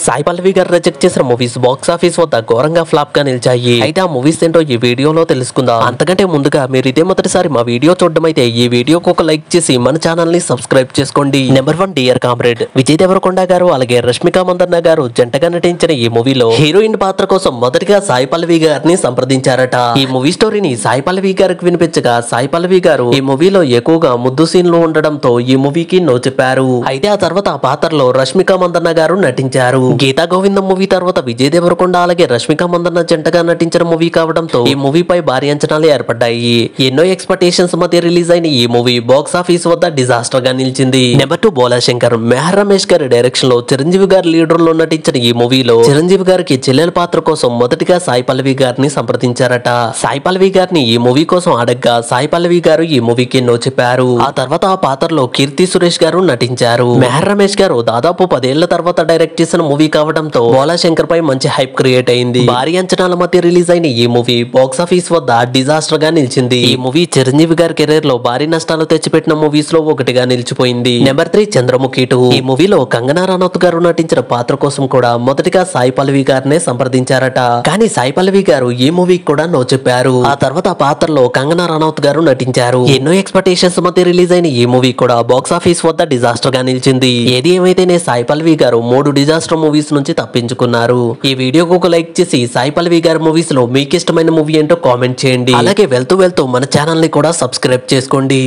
సాయి పల్లవి గారు రిజెక్ట్ చేసిన movies box office వద్ద ఘోరంగా ఫ్లాప్ గా నిలిచాయి. అయితే ఆ మూవీస్ ఏంటో ఈ వీడియోలో తెలుసుకుందాం. అంతకంటే ముందుగా మీరు ఇదే మొదటిసారి మా వీడియో చూడడం అయితే ఈ వీడియోకి ఒక లైక్ చేసి మన ఛానల్ ని సబ్స్క్రైబ్ చేసుకోండి. Number 1 Dear Comrade Vijay Deverakonda garu అలాగే రష్మిక మందన్న గారు జంటగా నటించిన ఈ మూవీలో హీరోయిన్ పాత్ర కోసం మొదటిగా సాయి పల్లవి గారిని సంప్రదించారట. ఈ మూవీ స్టోరీని సాయి పల్లవి గారికి వినిపించగా సాయి పల్లవి గారు ఈ మూవీలో ఎక్కువగా ముద్దు సీన్లు ఉండడంతో ఈ మూవీకి నో చెప్పారు. అయితే ఆ తర్వాత ఆ పాత్రలో రష్మిక మందన్న గారు నటించారు. గీతా గోవిందం మూవీ తర్వాత విజయ్ దేవరకొండ అలాగే రష్మిక మందన్న జంటగా నటించిన మూవీ కావడంతో ఈ మూవీపై భారీ అంచనాలు ఏర్పడ్డాయి. ఎన్నో ఎక్స్పెక్టేషన్స్ మధ్య రిలీజ్ అయిన ఈ మూవీ బాక్స్ ఆఫీస్ వద్ద డిజాస్టర్ గా నిలిచింది. నెంబర్ 2 బోలా శంకర్ మెహర్ రమేష్ గారి డైరెక్షన్ లో చిరంజీవి గారి లీడర్ లో నటించిన ఈ మూవీలో చిరంజీవి గారికి చెల్లెల పాత్ర కోసం మొదటిగా సాయి పల్లవి గారిని సంప్రదించారట. సాయి పల్లవి గారిని ఈ మూవీ కోసం అడగ్గా సాయి పల్లవి గారు ఈ మూవీకి నో చెప్పారు. ఆ తర్వాత ఆ పాత్రలో కీర్తి సురేష్ గారు నటించారు. మెహర్ రమేష్ గారు దాదాపు 10 ఏళ్ల తర్వాత డైరెక్ట్ చేసిన మూవీ కావడంతో బోలా శంకర్ పై మంచి హైప్ క్రియేట్ అయింది. భారీ అంచనాల మధ్య రిలీజ్ అయిన ఈ మూవీ బాక్స్ ఆఫీస్ వద్ద డిజాస్టర్ గా నిలిచింది. ఈ మూవీ చిరంజీవి గారి కెరీర్ లో భారీ నష్టాలు తెచ్చిపెట్టిన మూవీస్ లో ఒకటిగా నిలిచిపోయింది. నెంబర్ 3 చంద్రముఖి 2 ఈ మూవీలో కంగనా రనౌత్ గారు నటించిన పాత్ర కోసం కూడా మొదటిగా సాయి పల్లవి గారినే సంప్రదించారట. కానీ సాయి పల్లవి గారు ఈ మూవీకి కూడా నో చెప్పారు. ఆ తర్వాత ఆ పాత్రలో కంగనా రనౌత్ గారు నటించారు. ఎన్నో ఎక్స్పెక్టేషన్స్ మధ్య రిలీజ్ అయిన ఈ మూవీ కూడా బాక్స్ ఆఫీస్ వద్ద డిజాస్టర్ గా నిలిచింది. ఏది ఏమైతేనే సాయి పల్లవి గారు 3 డిజాస్టర్ మూవీస్ నుంచి తప్పించుకున్నారు. ఈ వీడియోకు ఒక లైక్ చేసి సాయి పల్లవి గారి మూవీస్ లో మీకు ఇష్టమైన మూవీ ఏంటో కామెంట్ చేయండి. అలాగే వెళ్తూ మన ఛానల్ ని కూడా సబ్స్క్రైబ్ చేసుకోండి.